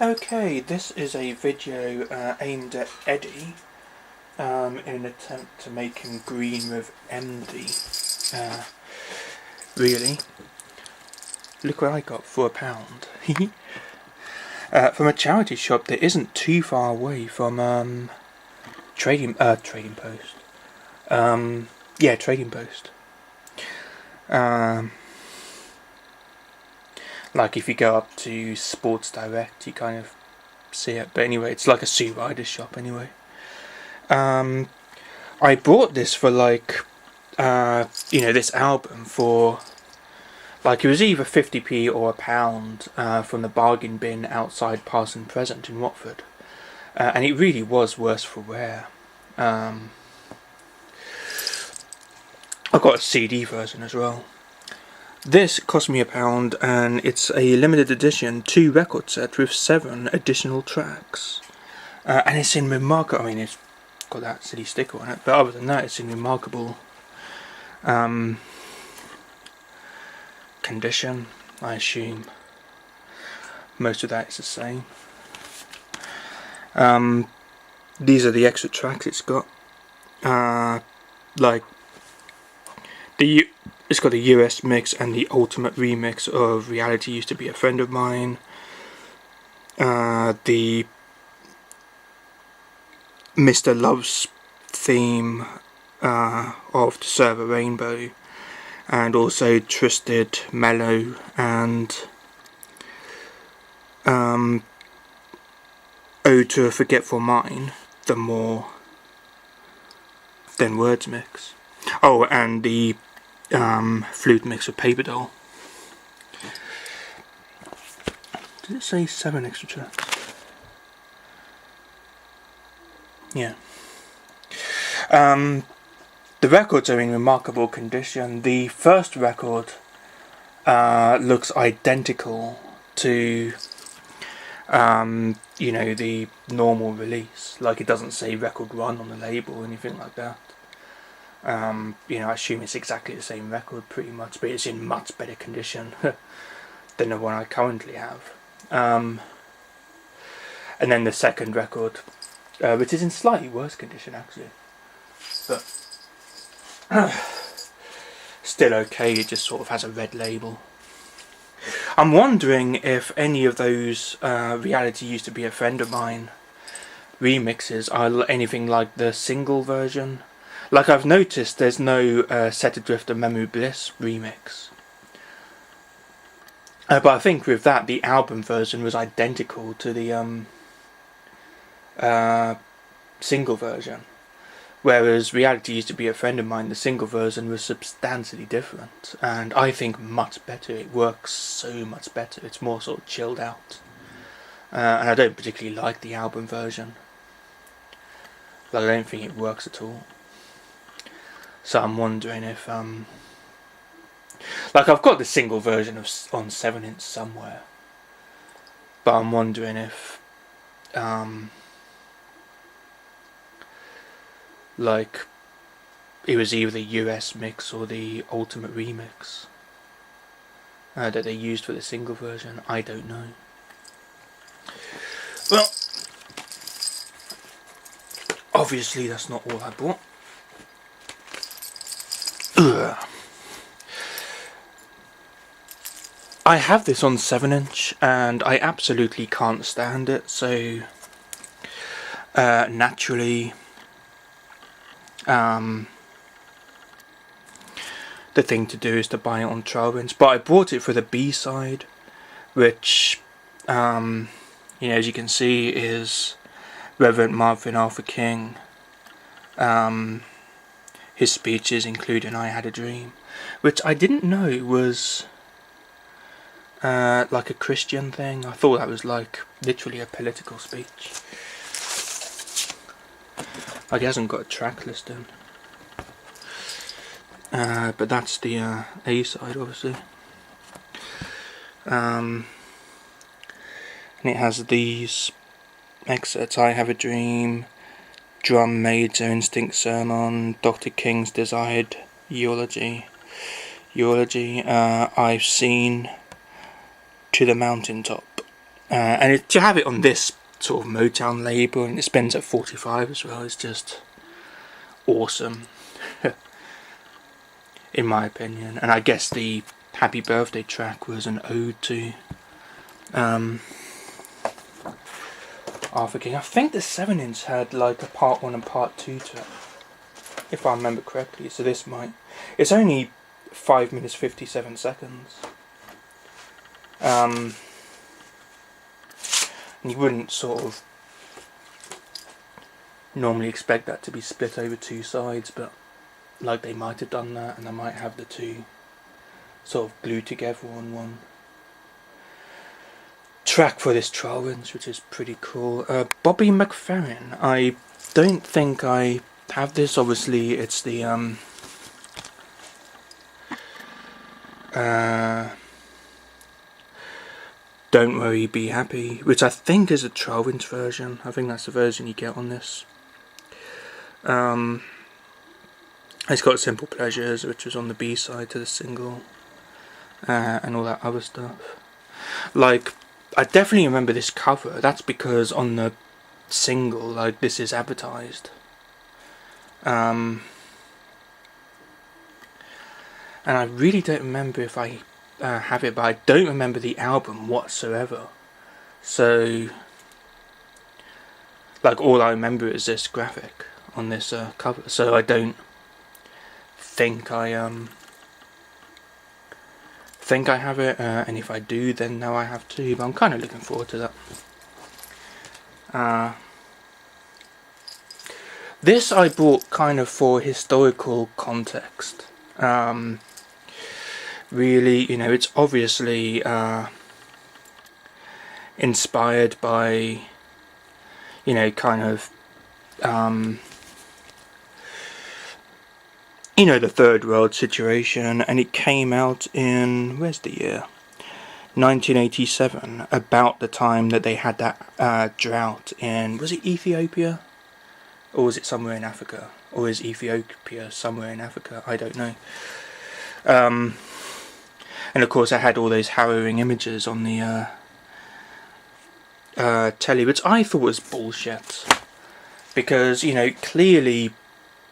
Okay, this is a video aimed at Eddie in an attempt to make him green with MD. Really? Look what I got for £1. From a charity shop that isn't too far away from Trading Post. Trading Post. Like if you go up to Sports Direct, you kind of see it. But anyway, it's like a Sue Ryder shop anyway. I bought this for this album for it was either 50p or £1 from the bargain bin outside Parson Present in Watford. And it really was worse for wear. I've got a CD version as well. This cost me £1 and it's a limited edition 2 record set with 7 additional tracks. And it's in remarkable, it's got that silly sticker on it, but other than that it's in remarkable condition. I assume most of that is the same. These are the extra tracks it's got. It's got the US mix and the ultimate remix of Reality Used to Be a Friend of Mine. The Mr. Love's theme of To Serve a Rainbow, and also Twisted, Mellow, and Ode to a Forgetful Mind, the More Than Words mix. Oh, and the flute mix of Paper Doll. Did it say 7 extra tracks? Yeah. The records are in remarkable condition. The first record looks identical to the normal release. Like, it doesn't say record 1 on the label or anything like that. I assume it's exactly the same record pretty much, but it's in much better condition than the one I currently have. And then the second record, which is in slightly worse condition actually, but still okay, it just sort of has a red label. I'm wondering if any of those Reality Used to Be a Friend of Mine remixes are anything like the single version. Like, I've noticed there's no Set Adrift of Memory Bliss remix. But I think with that, the album version was identical to the single version. Whereas Reality Used to Be a Friend of Mine, the single version was substantially different. And I think much better. It works so much better. It's more sort of chilled out. And I don't particularly like the album version. I don't think it works at all. So I'm wondering if I've got the single version on 7-inch somewhere, but I'm wondering if it was either the US mix or the ultimate remix that they used for the single version. I don't know. Well, obviously that's not all I bought. I have this on 7-inch and I absolutely can't stand it, so naturally the thing to do is to buy it on 12-inch, but I bought it for the B-side, which as you can see is Reverend Marvin Arthur King. His speeches including I Had a Dream, which I didn't know was like a Christian thing. I thought that was like literally a political speech. Like, he hasn't got a track listing. But that's the A side, obviously. And it has these excerpts: I Have a Dream, Drum Maid's Instinct Sermon, Dr. King's Desired Eulogy, I've Seen, To the Mountaintop, to have it on this sort of Motown label, and it spins at 45 as well, is just awesome. In my opinion. And I guess the Happy Birthday track was an ode to Arthur King. I think the 7-inch had like a part 1 and part 2 to it, if I remember correctly, so this might... It's only 5 minutes 57 seconds. And you wouldn't sort of normally expect that to be split over 2 sides, but like they might have done that, and they might have the 2 sort of glued together on one track for this trial runs, which is pretty cool. Bobby McFerrin. I don't think I have this. Obviously, it's the Don't Worry, Be Happy, which I think is a 12-inch version. I think that's the version you get on this. It's got Simple Pleasures, which was on the B-side to the single, and all that other stuff. Like, I definitely remember this cover. That's because on the single, like, this is advertised. And I really don't remember if I have it, but I don't remember the album whatsoever. So, like, all I remember is this graphic on this cover. So I don't think I have it, and if I do, then now I have to. But I'm kind of looking forward to that. This I bought kind of for historical context. Really, you know, it's obviously inspired by, you know, kind of you know, the third world situation, and it came out in, where's the year? 1987, about the time that they had that drought in, was it Ethiopia? Or was it somewhere in Africa? Or is Ethiopia somewhere in Africa? I don't know. And of course I had all those harrowing images on the telly, which I thought was bullshit. Because, you know, clearly,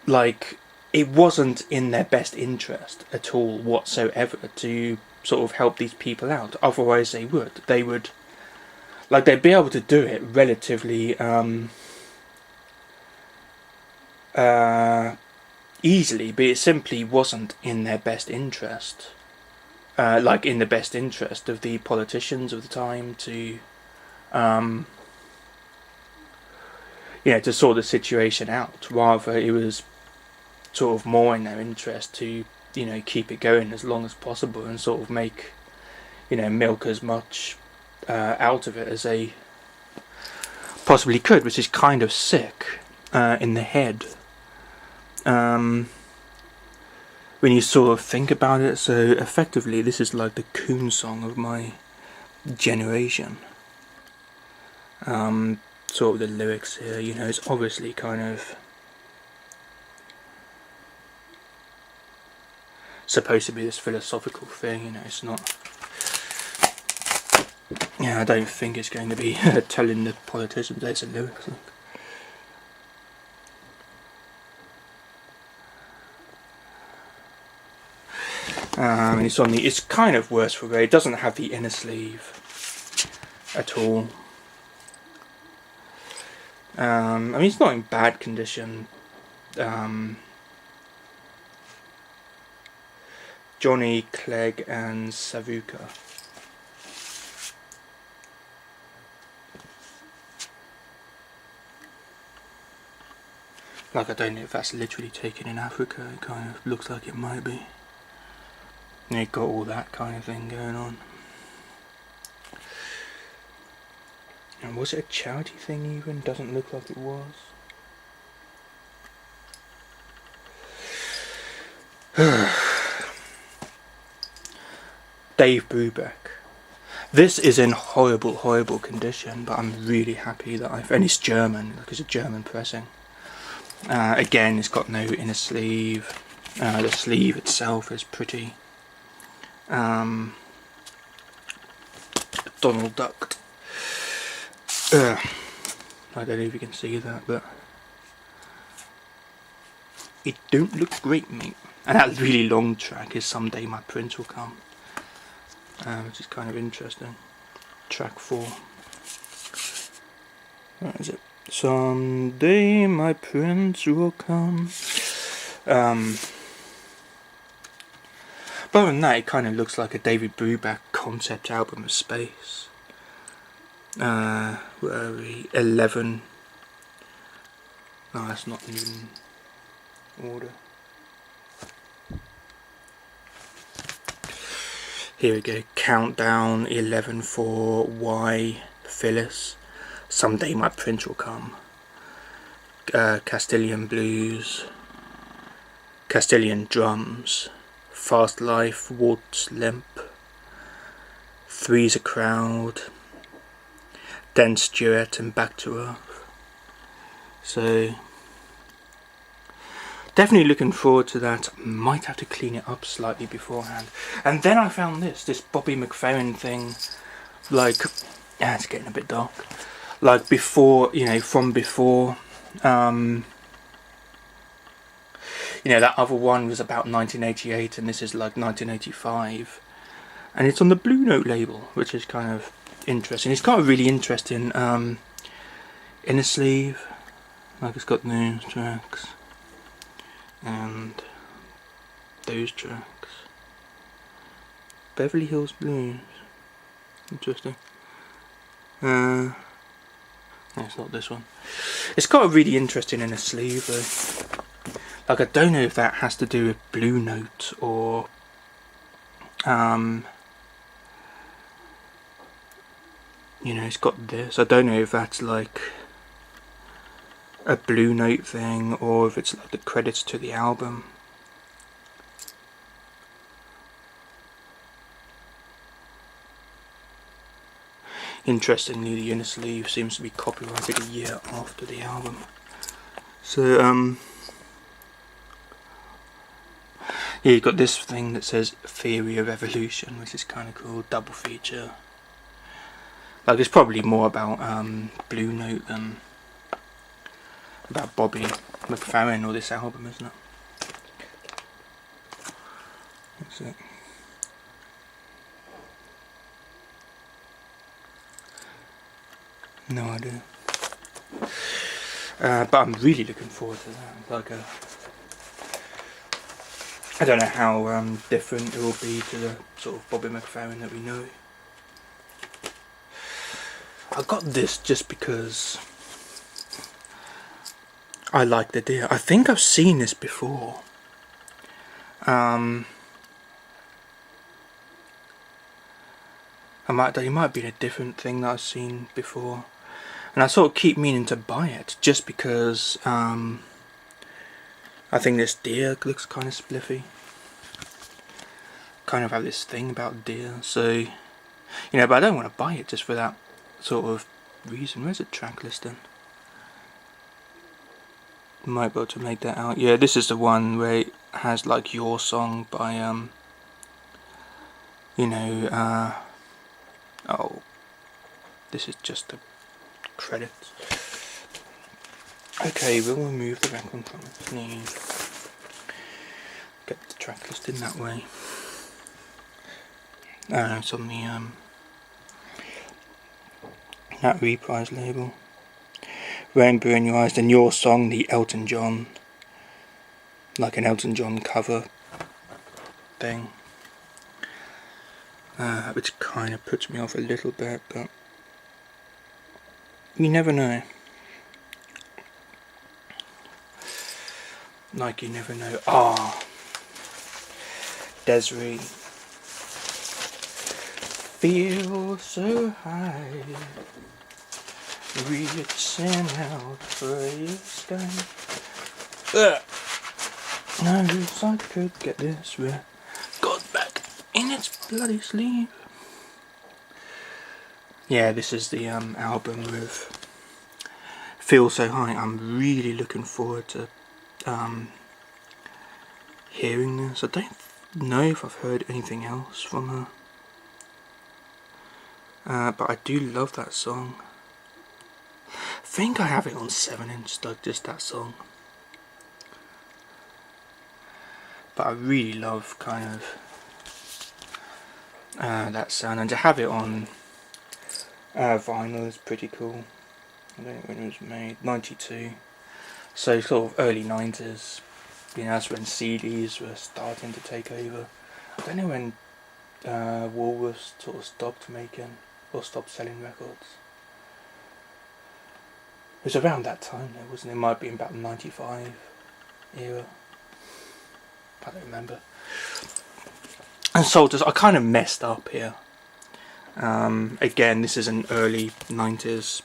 like, it wasn't in their best interest at all whatsoever to sort of help these people out. Otherwise they would, like, they'd be able to do it relatively easily, but it simply wasn't in their best interest. Like, in the best interest of the politicians of the time to, you know, to sort the situation out. Rather, it was sort of more in their interest to, you know, keep it going as long as possible and sort of make, you know, milk as much out of it as they possibly could, which is kind of sick in the head when you sort of think about it. So effectively this is like the coon song of my generation. Sort of the lyrics here, you know, it's obviously kind of supposed to be this philosophical thing, you know, it's not... Yeah, I don't think it's going to be telling the politicians it's a lyrics. And it's on the... It's kind of worse for wear. It doesn't have the inner sleeve at all. I mean, it's not in bad condition. Johnny, Clegg and Savuka. Like, I don't know if that's literally taken in Africa. It kind of looks like it might be. And you've got all that kind of thing going on. And was it a charity thing even? Doesn't look like it was. Dave Brubeck. This is in horrible, horrible condition, but I'm really happy that and it's German, like it's a German pressing. Again, it's got no inner sleeve. The sleeve itself is pretty Donald Ducked. I don't know if you can see that, but it don't look great, mate. And that really long track is Someday My Prince Will Come, which is kind of interesting. Track 4. Where is it? Someday my prince will come. But other than that, it kind of looks like a David Brubeck concept album of space. Where are we? 11. No, that's not in order. Here we go. Countdown 11 for Y. Phyllis. Someday My Prince Will Come. Castilian Blues. Castilian Drums. Fast Life, Waltz Limp. Three's a Crowd. Dan Stewart and Back to Earth. So definitely looking forward to that. Might have to clean it up slightly beforehand. And then I found this Bobby McFerrin thing, like, it's getting a bit dark. Like before, from before. That other one was about 1988 and this is like 1985. And it's on the Blue Note label, which is kind of interesting. It's got a really interesting inner sleeve. Like it's got those tracks. And those tracks. Beverly Hills Blues. Interesting. No, it's not this one. It's got a really interesting inner sleeve though. Like I don't know if that has to do with Blue Note or it's got this. I don't know if that's like a Blue Note thing or if it's like the credits to the album. Interestingly, the inner sleeve seems to be copyrighted a year after the album. So yeah, you've got this thing that says Theory of Evolution, which is kind of cool, double feature. Like it's probably more about Blue Note than about Bobby McFerrin or this album, isn't it? That's it. No idea. But I'm really looking forward to that. Like I don't know how different it will be to the sort of Bobby McFerrin that we know. I got this just because I like the idea. I think I've seen this before. It might have been a different thing that I've seen before. And I sort of keep meaning to buy it just because I think this deer looks kind of spliffy. Kind of have this thing about deer, so but I don't want to buy it just for that sort of reason. Where's the track listing? Might be able to make that out. Yeah, this is the one where it has like Your Song by oh, this is just the credits. Okay, we'll remove the record from its sleeve. Get the track listing that way. It's on the that Reprise label. Rainbow in Your Eyes, then Your Song, the Elton John, like an Elton John cover thing, which kind of puts me off a little bit, but you never know. Like you never know. Desiree. Feel so high, reaching out for your sky. Knows I could get this record back in its bloody sleeve. Yeah, this is the album with Feel So High. I'm really looking forward to hearing this. I don't know if I've heard anything else from her. But I do love that song. think I have it on 7-inch, like just that song. But I really love kind of that sound, and to have it on vinyl is pretty cool. I don't know when it was made, 92. So sort of early 90s, you know, that's when CDs were starting to take over. I don't know when Woolworths sort of stopped making or stopped selling records. It was around that time though, wasn't it? It might have been about the 95 era. I don't remember. And so I kind of messed up here. Again, this is an early 90s,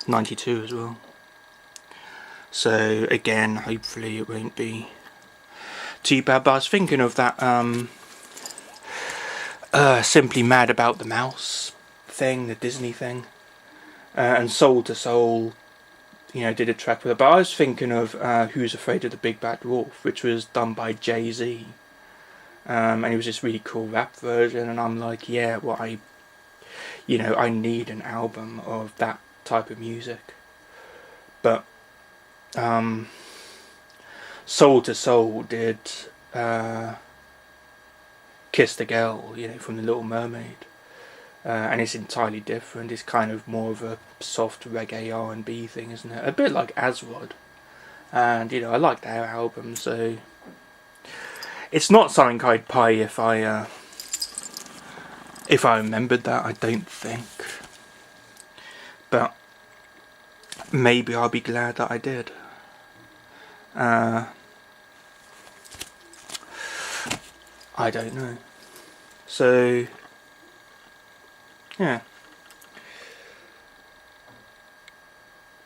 92 as well. So again, hopefully it won't be too bad. But I was thinking of that Simply Mad About the Mouse thing, the Disney thing, and Soul to Soul, you know, did a track with it. But I was thinking of Who's Afraid of the Big Bad Wolf, which was done by Jay-Z. And it was this really cool rap version, and I'm like, yeah, well, I need an album of that type of music. But Soul to Soul did Kiss the Girl, you know, from The Little Mermaid, and it's entirely different. It's kind of more of a soft reggae R&B thing, isn't it? A bit like Asrod, and you know, I like their album, so it's not something I'd buy if I remembered that. I don't think, but maybe I'll be glad that I did. I don't know. So yeah,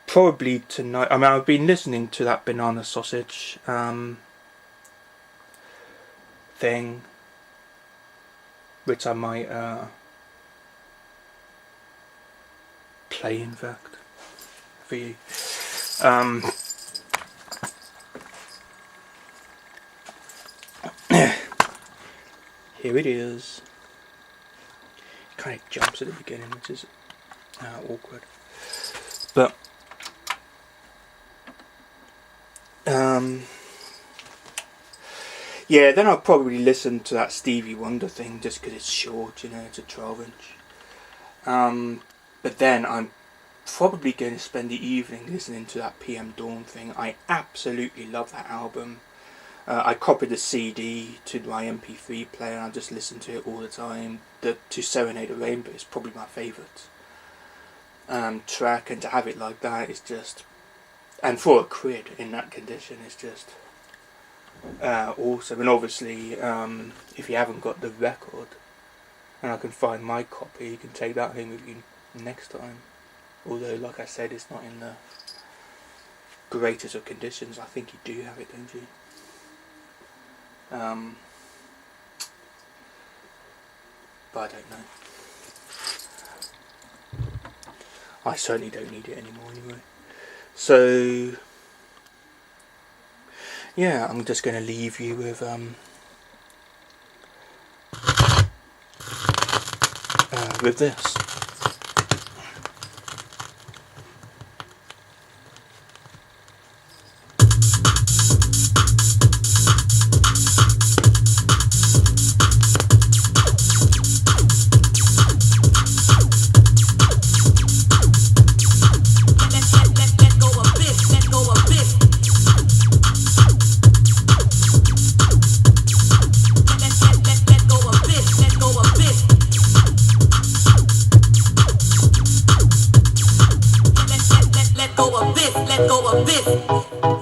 probably tonight. I mean, I've been listening to that Banana Sausage thing, which I might play, in fact, for you. Here it is. It kind of jumps at the beginning, which is awkward. But yeah, then I'll probably listen to that Stevie Wonder thing just because it's short, you know, it's a 12-inch. But then I'm probably going to spend the evening listening to that PM Dawn thing. I absolutely love that album. I copied the CD to my MP3 player and I just listen to it all the time. To Serenade a Rainbow is probably my favourite track, and to have it like that is just, and for a quid in that condition, is just awesome. And obviously, if you haven't got the record, and I can find my copy, you can take that home with you next time. Although, like I said, it's not in the greatest of conditions. I think you do have it, don't you? But I don't know. I certainly don't need it anymore anyway. So yeah, I'm just going to leave you with this. Let go of this.